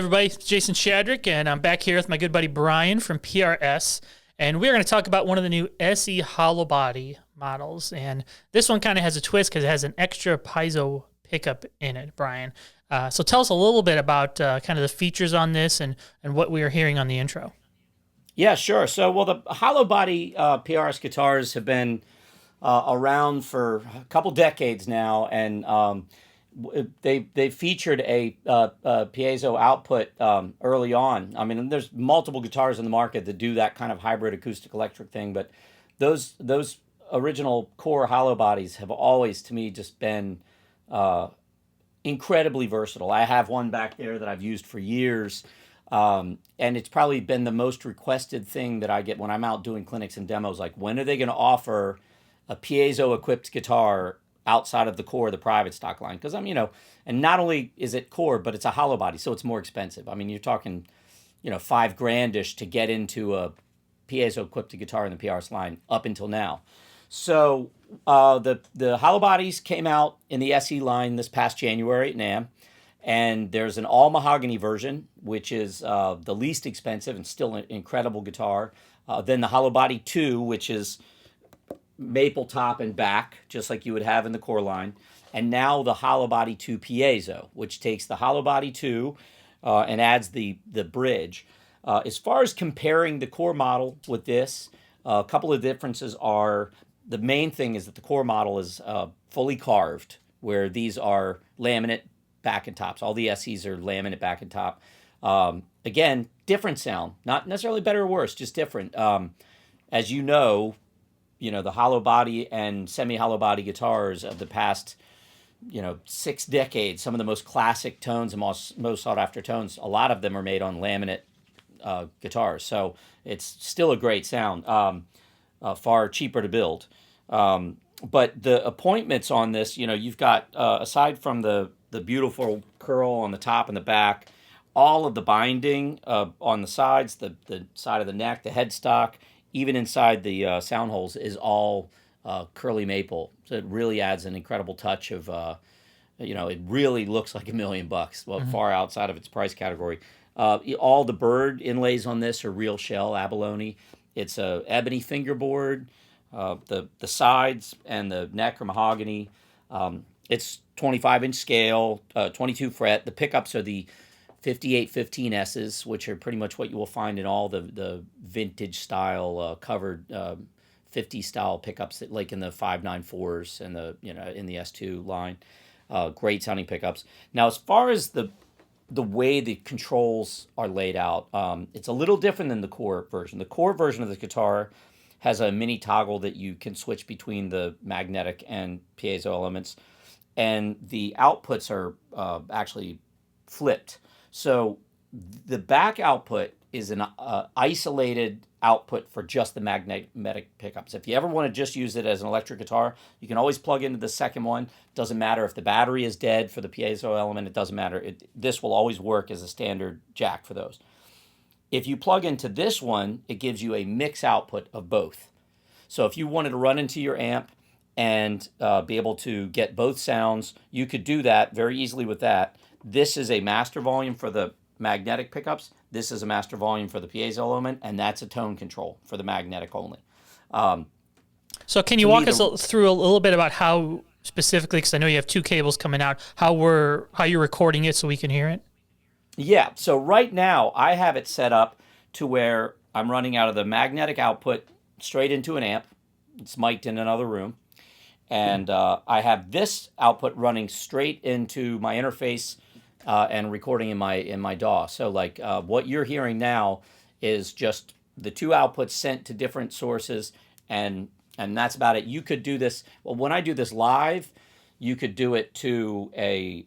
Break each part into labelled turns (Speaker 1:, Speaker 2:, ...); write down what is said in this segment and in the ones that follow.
Speaker 1: everybody. It's Jason Shadrick, and I'm back here with my good buddy Bryan from PRS, and we're going to talk about one of the new SE Hollowbody models. And this one kind of has a twist because it has an extra Piezo pickup in it, Bryan. So tell us a little bit about kind of the features on this and what we are hearing on the intro.
Speaker 2: Yeah, sure. So, well, the Hollowbody PRS guitars have been around for a couple decades now, and they featured a piezo output early on. I mean, there's multiple guitars in the market that do that kind of hybrid acoustic electric thing, but those original core Hollowbodies have always, to me, just been incredibly versatile. I have one back there that I've used for years. And it's probably been the most requested thing that I get when I'm out doing clinics and demos. Like, when are they going to offer a piezo-equipped guitar outside of the core of the private stock line? Because and not only is it core, but it's a Hollowbody, so it's more expensive. I mean, you're talking, $5,000-ish to get into a piezo-equipped guitar in the PRS line up until now. So the Hollowbodies came out in the SE line this past January at NAMM. And there's an all mahogany version, which is the least expensive and still an incredible guitar. Then the Hollowbody 2, which is maple top and back, just like you would have in the core line. And now the Hollowbody 2 Piezo, which takes the Hollowbody 2 and adds the bridge. As far as comparing the core model with this, a couple of differences are, the main thing is that the core model is fully carved, where these are laminate back and tops. All the SEs are laminate back and top. Again, different sound, not necessarily better or worse, just different. As you know, the Hollowbody and semi-Hollowbody guitars of the past, 6 decades, some of the most classic tones and most sought after tones, a lot of them are made on laminate guitars. So it's still a great sound, far cheaper to build. But the appointments on this, you've got, aside from the beautiful curl on the top and the back, all of the binding on the sides, the side of the neck, the headstock, even inside the sound holes is all curly maple. So it really adds an incredible touch of, it really looks like $1 million, far outside of its price category. All the bird inlays on this are real shell abalone. It's a ebony fingerboard. The sides and the neck are mahogany. It's 25-inch scale, 22 fret. The pickups are the 5815S's, which are pretty much what you will find in all the vintage style covered 50 style pickups, that, like in the 594s and in the S2 line. Great sounding pickups. Now, as far as the way the controls are laid out, it's a little different than the core version. The core version of the guitar has a mini toggle that you can switch between the magnetic and piezo elements, and the outputs are actually flipped. So the back output is an isolated output for just the magnetic pickups. If you ever want to just use it as an electric guitar, you can always plug into the second one. Doesn't matter if the battery is dead for the piezo element. It doesn't matter. This will always work as a standard jack for those. If you plug into this one, it gives you a mix output of both. So if you wanted to run into your amp and be able to get both sounds, you could do that very easily with that. This is a master volume for the magnetic pickups. This is a master volume for the piezo element, and that's a tone control for the magnetic only.
Speaker 1: So can you walk us through a little bit about how specifically, because I know you have 2 cables coming out, how you're recording it so we can hear it?
Speaker 2: Yeah, so right now I have it set up to where I'm running out of the magnetic output straight into an amp. It's mic'd in another room. And I have this output running straight into my interface and recording in my DAW. So like what you're hearing now is just the 2 outputs sent to different sources, and that's about it. You could do this, well, when I do this live, you could do it to a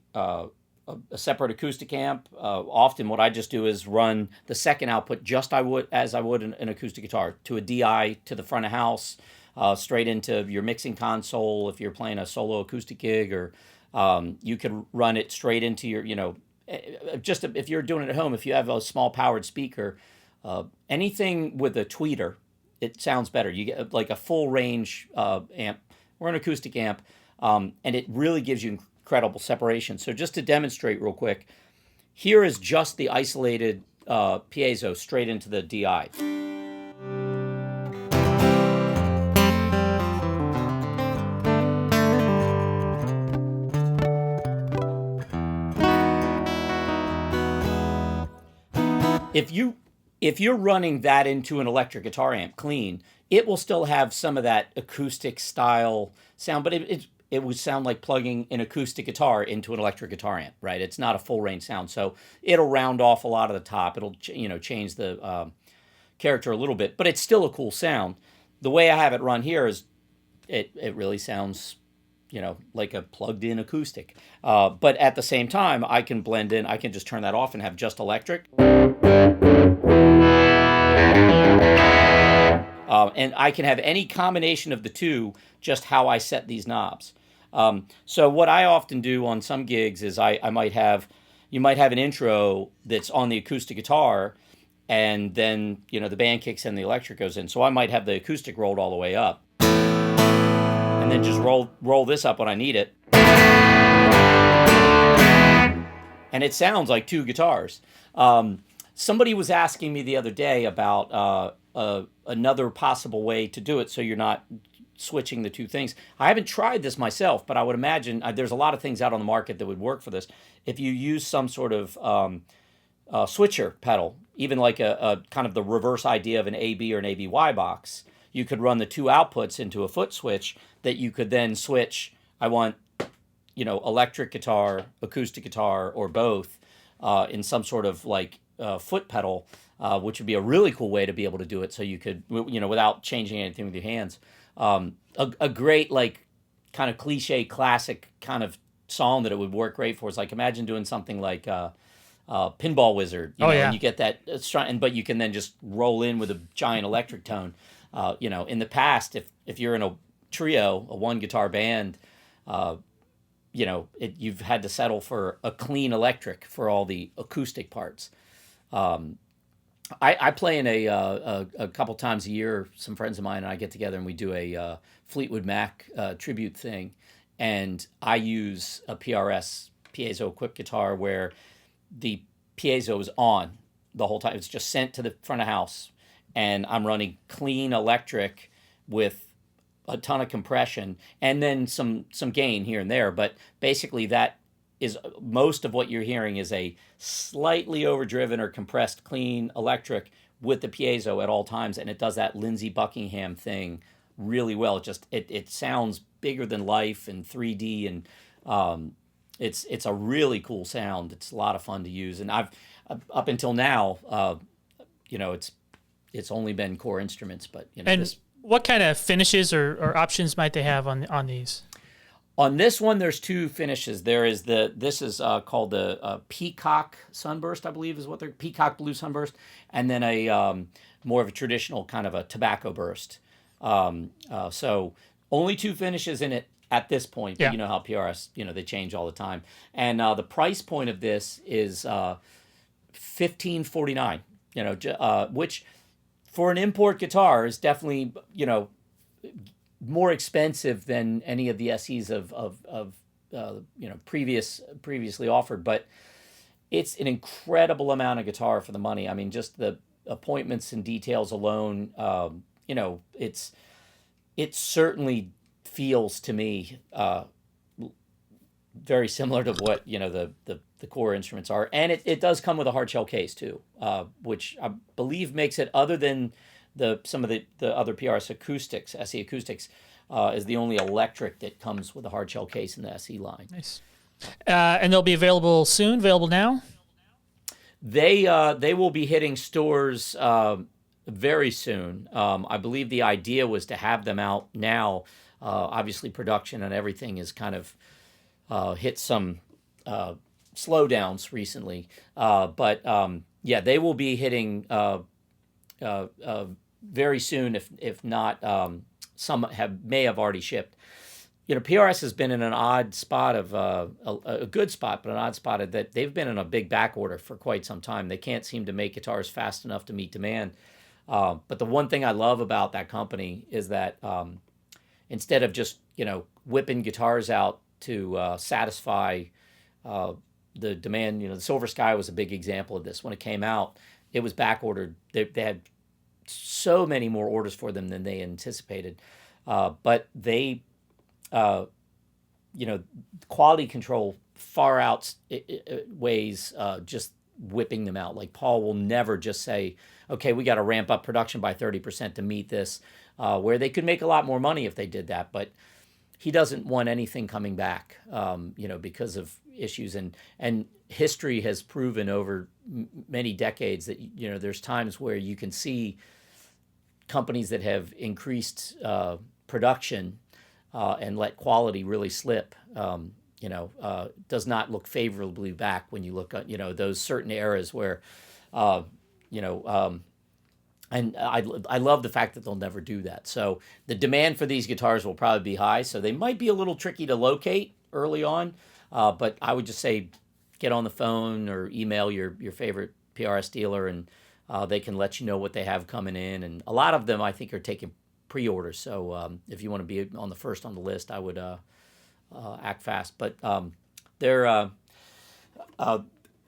Speaker 2: separate acoustic amp. Often what I just do is run the second output just as I would an acoustic guitar, to a DI to the front of house, straight into your mixing console if you're playing a solo acoustic gig, or you could run it straight into your, if you're doing it at home, if you have a small powered speaker, anything with a tweeter, it sounds better. You get like a full range amp or an acoustic amp, and it really gives you incredible separation. So just to demonstrate real quick, Here is just the isolated piezo straight into the DI. If you're running that into an electric guitar amp clean, it will still have some of that acoustic style sound, but it would sound like plugging an acoustic guitar into an electric guitar amp, right? It's not a full range sound, so it'll round off a lot of the top. It'll change the character a little bit, but it's still a cool sound. The way I have it run here is it really sounds like a plugged in acoustic. But at the same time, I can blend in, I can just turn that off and have just electric. And I can have any combination of the two, just how I set these knobs. So what I often do on some gigs is you might have an intro that's on the acoustic guitar, and then the band kicks in, the electric goes in. So I might have the acoustic rolled all the way up, and then just roll this up when I need it, and it sounds like two guitars. Somebody was asking me the other day about another possible way to do it so you're not switching the two things. I haven't tried this myself, but I would imagine there's a lot of things out on the market that would work for this. If you use some sort of switcher pedal, even like a kind of the reverse idea of an AB or an ABY box, you could run the two outputs into a foot switch that you could then switch. I want electric guitar, acoustic guitar, or both in some sort of like foot pedal, which would be a really cool way to be able to do it. So you could, without changing anything with your hands. A great, like, kind of cliche classic kind of song that it would work great for is, like, imagine doing something like Pinball Wizard, and you get that but you can then just roll in with a giant electric tone. In the past, if you're in a trio, a one guitar band, you've had to settle for a clean electric for all the acoustic parts. I play in a couple times a year. Some friends of mine and I get together and we do a Fleetwood Mac tribute thing, and I use a PRS piezo equipped guitar where the piezo is on the whole time. It's just sent to the front of house, and I'm running clean electric with a ton of compression and then some gain here and there. But basically, that is most of what you're hearing is a slightly overdriven or compressed clean electric with the piezo at all times, and it does that Lindsey Buckingham thing really well. It sounds bigger than life and 3D, and it's a really cool sound. It's a lot of fun to use, and I've up until now, it's only been core instruments, but
Speaker 1: And what kind of finishes or options might they have on these?
Speaker 2: On this one, there's two finishes. This is called the Peacock Sunburst, I believe is what they're, Peacock Blue Sunburst, and then a more of a traditional kind of a tobacco burst. So only two finishes in it at this point. But
Speaker 1: Yeah.
Speaker 2: you know how PRS, they change all the time. And the price point of this is $1549. Which for an import guitar is definitely more expensive than any of the SEs of previously offered, but it's an incredible amount of guitar for the money. I mean, just the appointments and details alone, it certainly feels to me very similar to what the core instruments are, and it does come with a hard shell case too, which I believe makes it, other than some of the other PRS acoustics, SE acoustics, is the only electric that comes with a hard shell case in the SE line.
Speaker 1: Nice. And they'll be available soon. Available now.
Speaker 2: They will be hitting stores very soon. I believe the idea was to have them out now. Obviously, production and everything has kind of hit some slowdowns recently. But they will be hitting very soon, if not, some may have already shipped. PRS has been in an odd spot of a good spot, but an odd spot of that they've been in a big back order for quite some time. They can't seem to make guitars fast enough to meet demand. But the one thing I love about that company is that instead of just whipping guitars out to satisfy the demand. The Silver Sky was a big example of this. When it came out, it was back ordered. They had so many more orders for them than they anticipated, but they, quality control far outweighs just whipping them out. Like Paul will never just say, okay, we got to ramp up production by 30% to meet this, where they could make a lot more money if they did that. But he doesn't want anything coming back, because of issues. And history has proven over many decades that, there's times where you can see companies that have increased production and let quality really slip, does not look favorably back when you look at, those certain eras where, and I love the fact that they'll never do that. So the demand for these guitars will probably be high. So they might be a little tricky to locate early on, but I would just say get on the phone or email your favorite PRS dealer, and they can let you know what they have coming in. And a lot of them, I think, are taking pre-orders. So if you want to be on the first on the list, I would act fast. But they're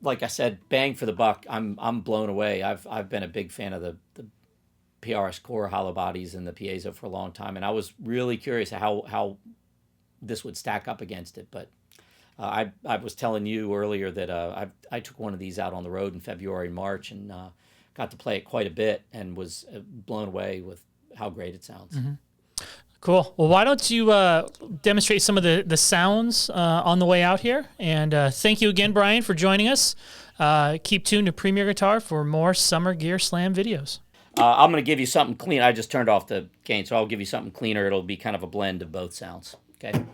Speaker 2: like I said, bang for the buck. I'm blown away. I've been a big fan of the PRS core Hollowbodies and the Piezo for a long time, and I was really curious how this would stack up against it. But I was telling you earlier that I took one of these out on the road in February and March, and got to play it quite a bit, and was blown away with how great it sounds.
Speaker 1: Mm-hmm. Cool. Well, why don't you demonstrate some of the sounds on the way out here? And thank you again, Bryan, for joining us. Keep tuned to Premier Guitar for more Summer Gear Slam videos.
Speaker 2: I'm going to give you something clean. I just turned off the gain, so I'll give you something cleaner. It'll be kind of a blend of both sounds. Okay.